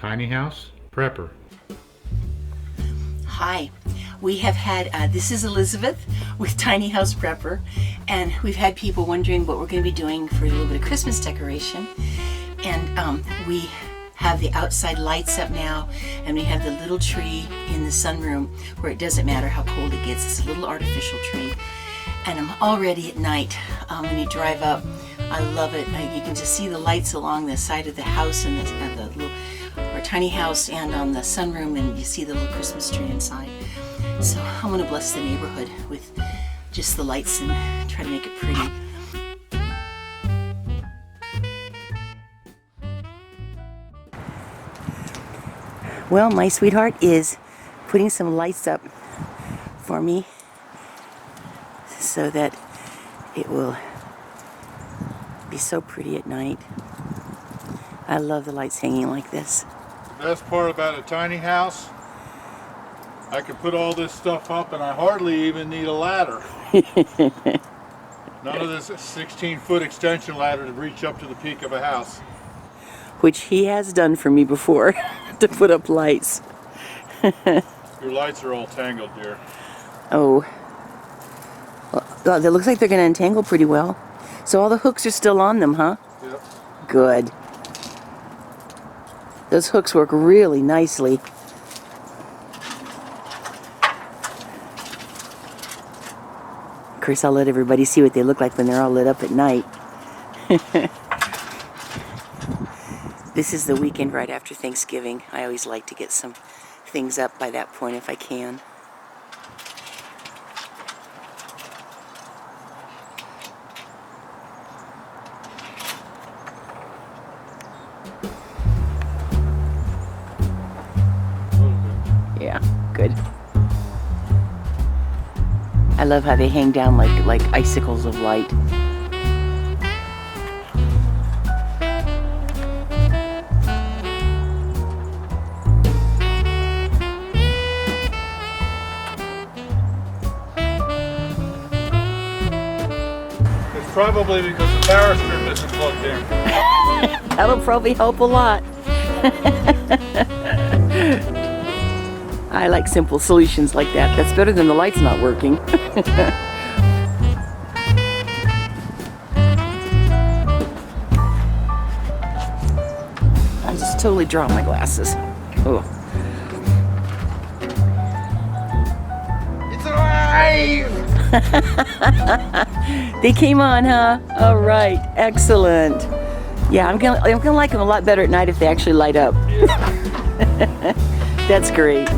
Tiny House Prepper. Hi, we have had, this is Elizabeth with Tiny House Prepper, and we've had people wondering what we're going to be doing for a little bit of Christmas decoration. And we have the outside lights up now, and we have the little tree in the sunroom where it doesn't matter how cold it gets. It's a little artificial tree. And I'm already at night when you drive up. I love it. You can just see the lights along the side of the house and the little, our tiny house, and on the sunroom, and you see the little Christmas tree inside. So I want to bless the neighborhood with just the lights and try to make it pretty. Well, my sweetheart is putting some lights up for me so that it will be so pretty at night. I love the lights hanging like this. The best part about a tiny house, I can put all this stuff up and I hardly even need a ladder. None of this 16-foot extension ladder to reach up to the peak of a house. Which he has done for me before to put up lights. Your lights are all tangled, dear. Oh. Well, it looks like they're going to untangle pretty well. So all the hooks are still on them, huh? Yep. Good. Those hooks work really nicely. Of course, I'll let everybody see what they look like when they're all lit up at night. This is the weekend right after Thanksgiving. I always like to get some things up by that point if I can. Yeah, good. I love how they hang down like icicles of light. It's probably because the power strip isn't plugged in. That'll probably help a lot. I like simple solutions like that. That's better than the lights not working. I just totally dropped my glasses. Oh. It's alive! They came on, huh? All right, excellent. Yeah, I'm gonna like them a lot better at night if they actually light up. That's great.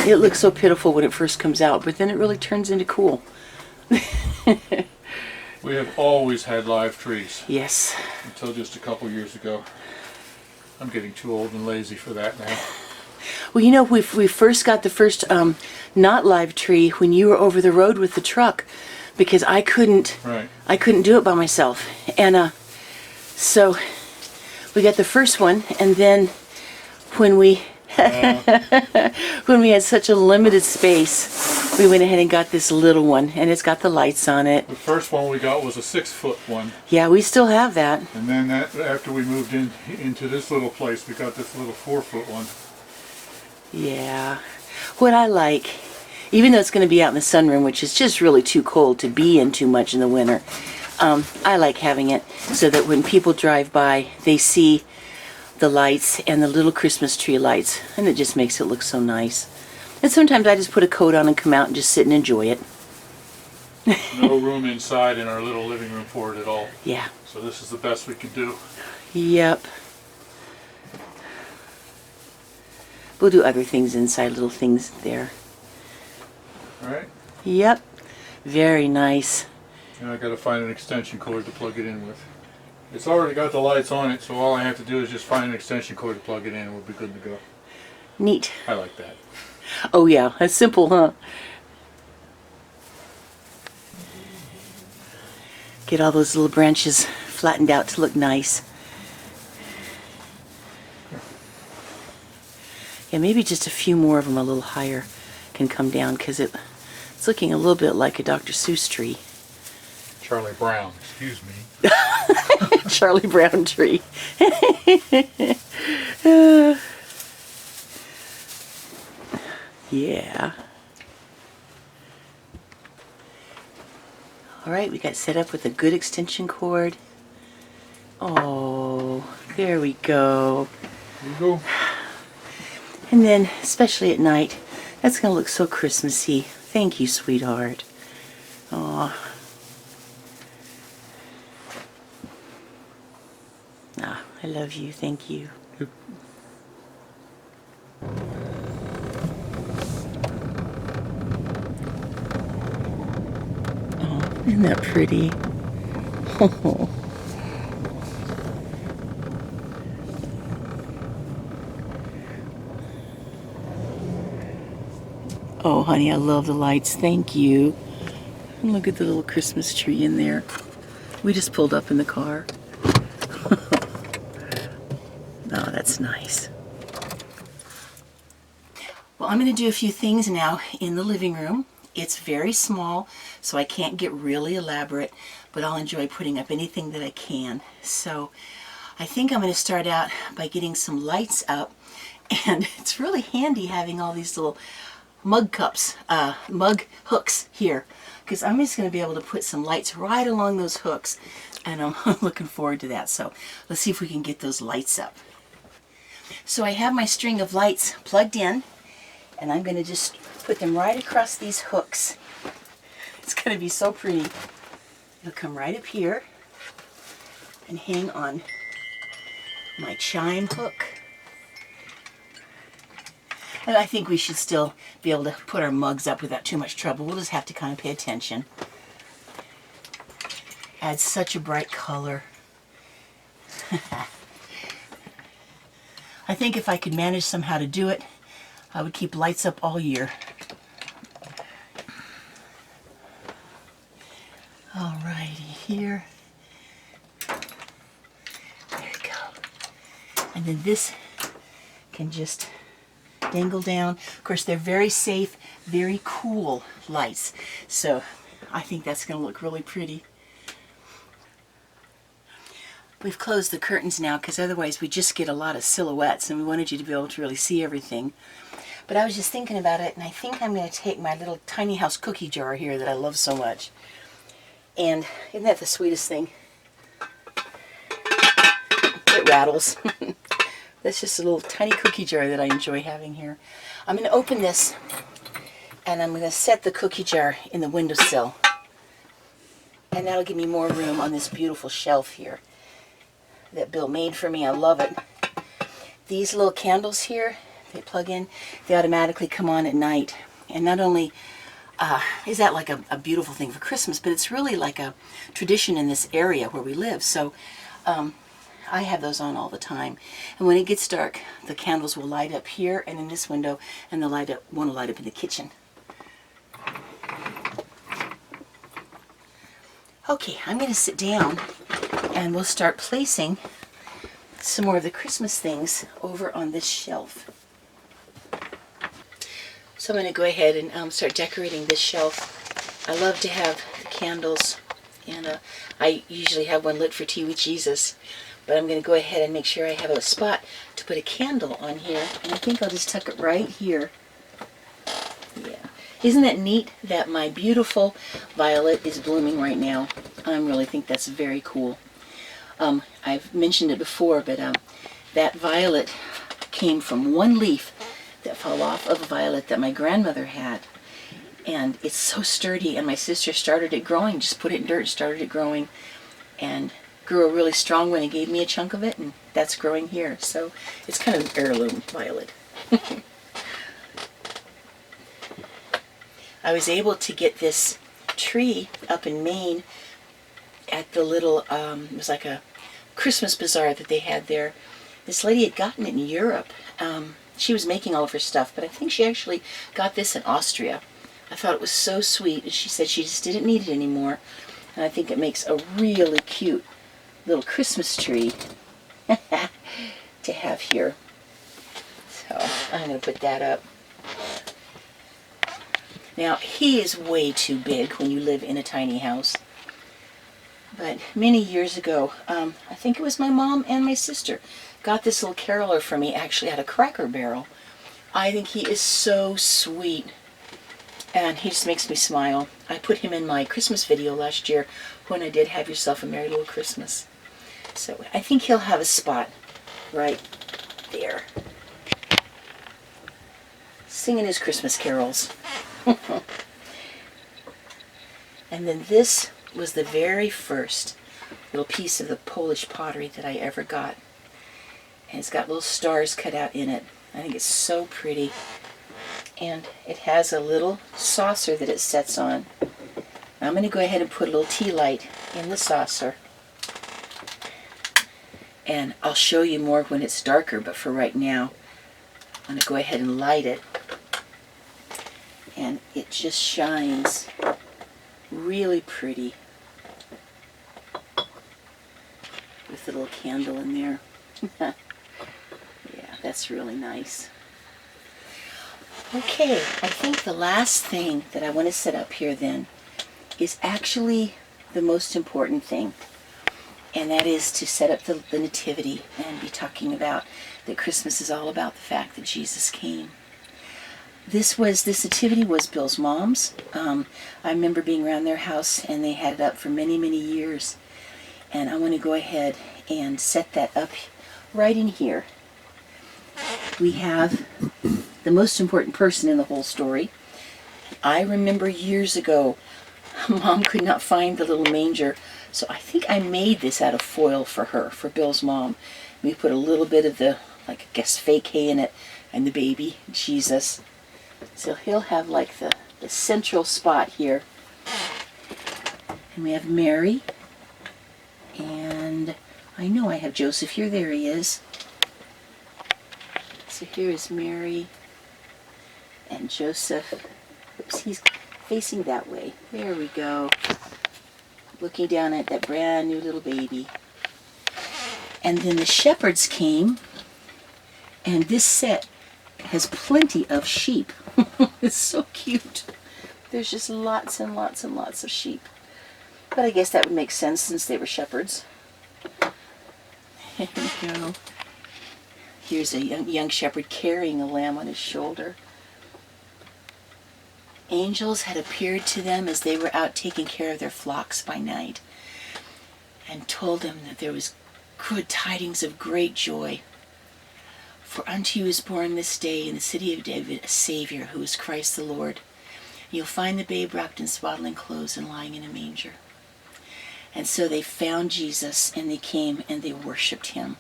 It looks so pitiful when it first comes out, but then it really turns into cool. We have always had live trees. Yes. Until just a couple years ago. I'm getting too old and lazy for that now. Well, you know, we first got the first not live tree when you were over the road with the truck, because I couldn't do it by myself. And so we got the first one, and then when we when we had such a limited space, we went ahead and got this little one, and it's got the lights on it. The first one we got was a 6-foot one. Yeah, we still have that. And then after we moved into this little place, we got this little 4-foot one. Yeah. What I like Even though it's going to be out in the sunroom, which is just really too cold to be in too much in the winter, I like having it so that when people drive by, they see the lights and the little Christmas tree lights, and it just makes it look so nice. And sometimes I just put a coat on and come out and just sit and enjoy it. No room inside in our little living room for it at all. Yeah. So this is the best we could do. Yep. We'll do other things inside, little things there. All right. Yep. Very nice. Now I got to find an extension cord to plug it in with. It's already got the lights on it, so all I have to do is just find an extension cord to plug it in and we'll be good to go. Neat. I like that. Oh yeah, that's simple, huh? Get all those little branches flattened out to look nice. Yeah, maybe just a few more of them a little higher can come down because it's looking a little bit like a Dr. Seuss tree. Charlie Brown, excuse me. Charlie Brown tree. Yeah. All right, we got set up with a good extension cord. Oh, there we go. There you go. And then, especially at night, that's going to look so Christmassy. Thank you, sweetheart. Aw. Ah, I love you. Thank you. Oh, isn't that pretty? Oh. Oh, honey, I love the lights. Thank you. And look at the little Christmas tree in there. We just pulled up in the car. Oh, that's nice. Well, I'm going to do a few things now in the living room. It's very small, so I can't get really elaborate, but I'll enjoy putting up anything that I can. So I think I'm going to start out by getting some lights up, and it's really handy having all these little mug cups, mug hooks here, because I'm just going to be able to put some lights right along those hooks, and I'm looking forward to that. So let's see if we can get those lights up. So I have my string of lights plugged in, and I'm going to just put them right across these hooks. It's going to be so pretty. It'll come right up here and hang on my chime hook. And I think we should still be able to put our mugs up without too much trouble. We'll just have to kind of pay attention. Adds such a bright color. I think if I could manage somehow to do it, I would keep lights up all year. Alrighty, here. There we go. And then this can just dangle down. Of course, they're very safe, very cool lights. So I think that's going to look really pretty. We've closed the curtains now because otherwise we just get a lot of silhouettes, and we wanted you to be able to really see everything. But I was just thinking about it, and I think I'm going to take my little tiny house cookie jar here that I love so much. And isn't that the sweetest thing? It rattles. That's just a little tiny cookie jar that I enjoy having here. I'm going to open this, and I'm going to set the cookie jar in the windowsill. And that'll give me more room on this beautiful shelf here that Bill made for me. I love it. These little candles here, they plug in, they automatically come on at night. And not only is that like a beautiful thing for Christmas, but it's really like a tradition in this area where we live. So I have those on all the time. And when it gets dark, the candles will light up here and in this window, and they'll want to light up in the kitchen. Okay, I'm going to sit down and we'll start placing some more of the Christmas things over on this shelf. So I'm going to go ahead and start decorating this shelf. I love to have the candles, and I usually have one lit for Tea with Jesus, but I'm going to go ahead and make sure I have a spot to put a candle on here, and I think I'll just tuck it right here. Yeah, Isn't that neat that my beautiful violet is blooming right now? I really think that's very cool. I've mentioned it before, but that violet came from one leaf that fell off of a violet that my grandmother had. And it's so sturdy, and my sister started it growing, just put it in dirt, started it growing, and grew a really strong one and gave me a chunk of it, and that's growing here. So it's kind of an heirloom violet. I was able to get this tree up in Maine at the little, it was like a Christmas bazaar that they had there. This lady had gotten it in Europe. She was making all of her stuff, but I think she actually got this in Austria. I thought it was so sweet, and she said she just didn't need it anymore. And I think it makes a really cute little Christmas tree to have here. So I'm going to put that up. Now, he is way too big when you live in a tiny house. But many years ago, I think it was my mom and my sister got this little caroler for me, actually out of Cracker Barrel. I think he is so sweet, and he just makes me smile. I put him in my Christmas video last year when I did Have Yourself a Merry Little Christmas. So I think he'll have a spot right there, singing his Christmas carols. And then this was the very first little piece of the Polish pottery that I ever got. And it's got little stars cut out in it. I think it's so pretty. And it has a little saucer that it sets on. I'm going to go ahead and put a little tea light in the saucer. And I'll show you more when it's darker, but for right now, I'm going to go ahead and light it. And it just shines really pretty with the little candle in there. Yeah, that's really nice. Okay, I think the last thing that I want to set up here then is actually the most important thing, and that is to set up the nativity and be talking about that Christmas is all about the fact that Jesus came. This nativity was Bill's mom's. I remember being around their house, and they had it up for many, many years. And I want to go ahead and set that up right in here. We have the most important person in the whole story. I remember years ago, Mom could not find the little manger, so I think I made this out of foil for her, for Bill's mom. We put a little bit of the, like, I guess, fake hay in it, and the baby, Jesus. So he'll have like the central spot here. And we have Mary. And I know I have Joseph here. There he is. So here is Mary and Joseph. Oops, he's facing that way. There we go. Looking down at that brand new little baby. And then the shepherds came. And this set has plenty of sheep. It's so cute. There's just lots and lots and lots of sheep. But I guess that would make sense since they were shepherds. There we go. Here's a young shepherd carrying a lamb on his shoulder. Angels had appeared to them as they were out taking care of their flocks by night, and told them that there was good tidings of great joy. For unto you is born this day in the city of David a Savior, who is Christ the Lord. You'll find the babe wrapped in swaddling clothes and lying in a manger. And so they found Jesus, and they came and they worshipped him.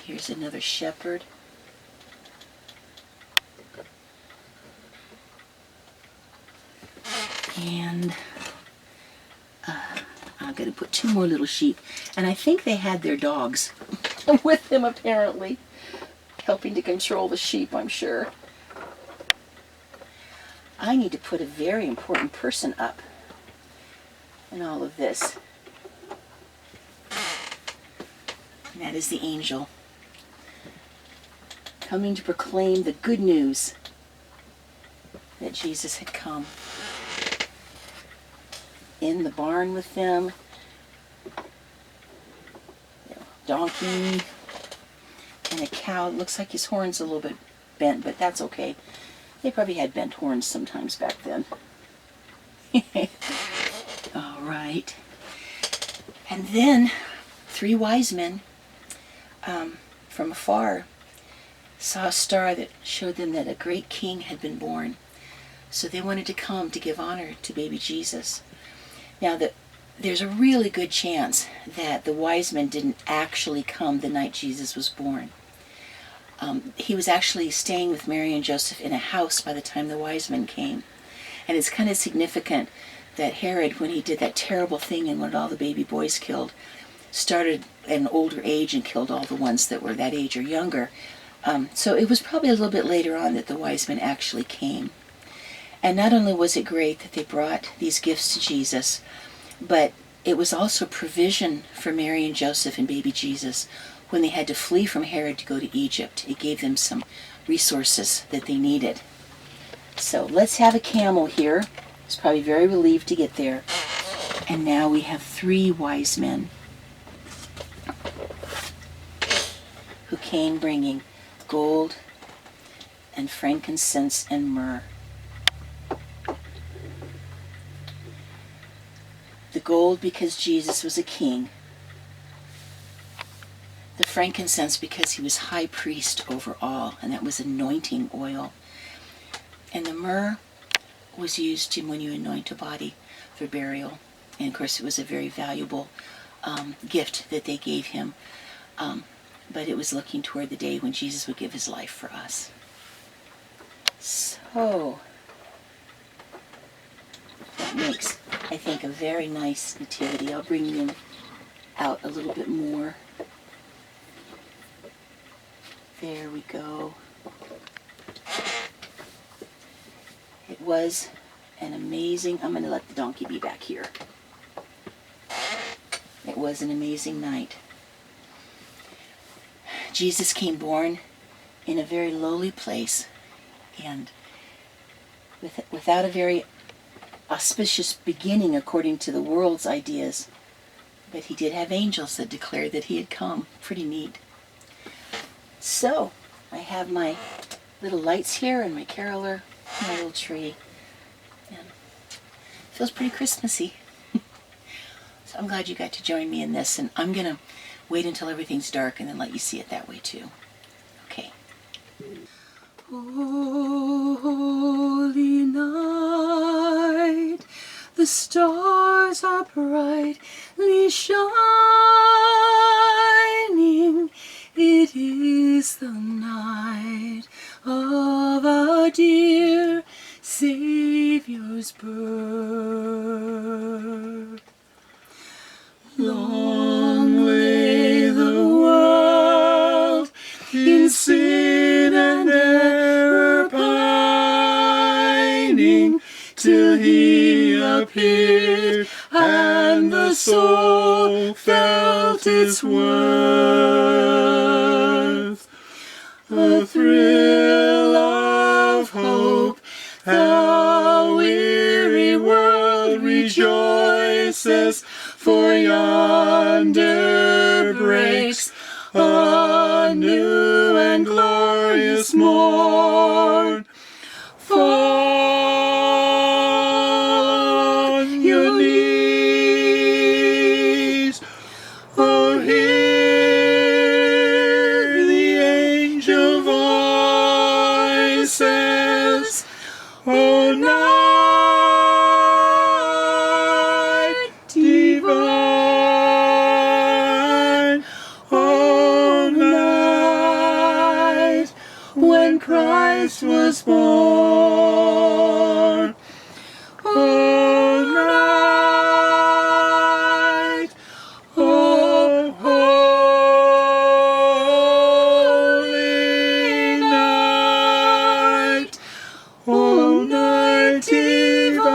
Here's another shepherd. And I'm going to put two more little sheep. And I think they had their dogs with them, apparently, helping to control the sheep, I'm sure. I need to put a very important person up in all of this. And that is the angel coming to proclaim the good news that Jesus had come. In the barn with them, donkey and a cow. It looks like his horn's a little bit bent, but that's okay. They probably had bent horns sometimes back then. All right. And then 3 wise men from afar saw a star that showed them that a great king had been born. So they wanted to come to give honor to baby Jesus. Now, there's a really good chance that the wise men didn't actually come the night Jesus was born. He was actually staying with Mary and Joseph in a house by the time the wise men came. And it's kind of significant that Herod, when he did that terrible thing and wanted all the baby boys killed, started at an older age and killed all the ones that were that age or younger. So it was probably a little bit later on that the wise men actually came. And not only was it great that they brought these gifts to Jesus, but it was also provision for Mary and Joseph and baby Jesus when they had to flee from Herod to go to Egypt. It gave them some resources that they needed. So let's have a camel here. He's probably very relieved to get there. And now we have 3 wise men who came bringing gold and frankincense and myrrh. The gold because Jesus was a king. The frankincense because he was high priest over all, and that was anointing oil. And the myrrh was used when you anoint a body for burial. And of course it was a very valuable gift that they gave him. But it was looking toward the day when Jesus would give his life for us. So, that makes, I think, a very nice nativity. I'll bring them out a little bit more. There we go. It was an amazing, I'm going to let the donkey be back here. It was an amazing night. Jesus came born in a very lowly place and without a very auspicious beginning according to the world's ideas, but he did have angels that declared that he had come. Pretty neat. So, I have my little lights here and my caroler, my little tree, and it feels pretty Christmassy. So I'm glad you got to join me in this, and I'm going to wait until everything's dark and then let you see it that way too. Okay. Holy night, the stars are brightly shining. It is the night of our dear Savior's birth. Long lay the world in sin and error pining, till he appeared and the soul felt its worth. A thrill of hope, the weary world rejoices, for yonder breaks a new and glorious morn. Fall on your knees, oh, hear the angel voices, oh, night divine, oh, night when Christ was born, oh, night, oh, holy night, oh, night divine.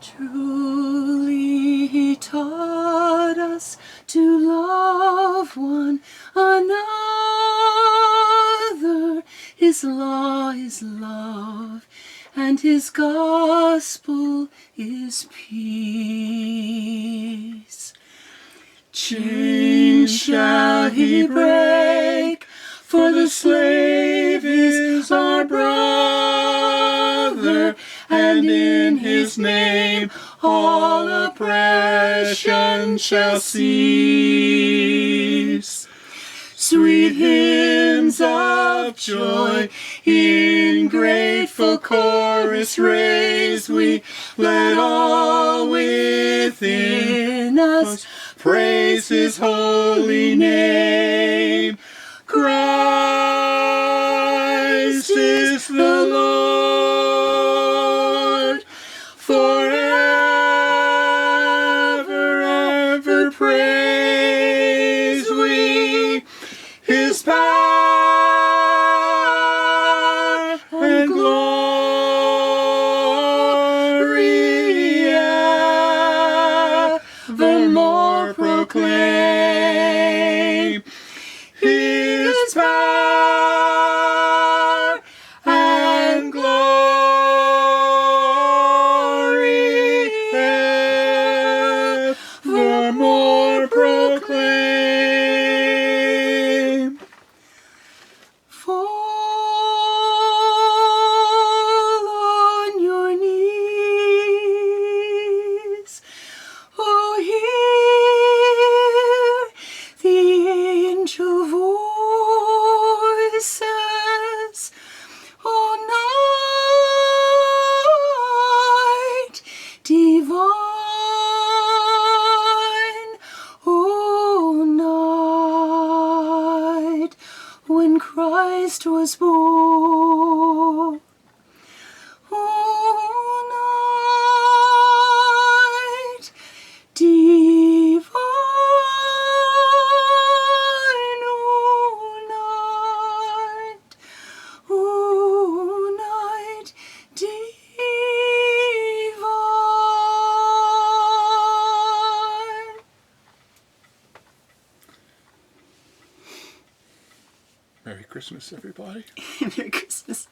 Truly he taught us to love one another. His law is love, and his gospel is peace. Chains shall he break, For the slave is our brother, and in his name all oppression shall cease. Sweet hymns of joy in grateful chorus raise we, let all within us praise his holy name. Christ is the Lord, forever, ever praise we his power and glory evermore proclaim. His power and glory evermore proclaim. Fall on your knees, oh, hear the angel voices, oh, night divine, oh, night when Christ was born. Oh, night divine, oh, night divine. Merry Christmas, everybody. Merry Christmas.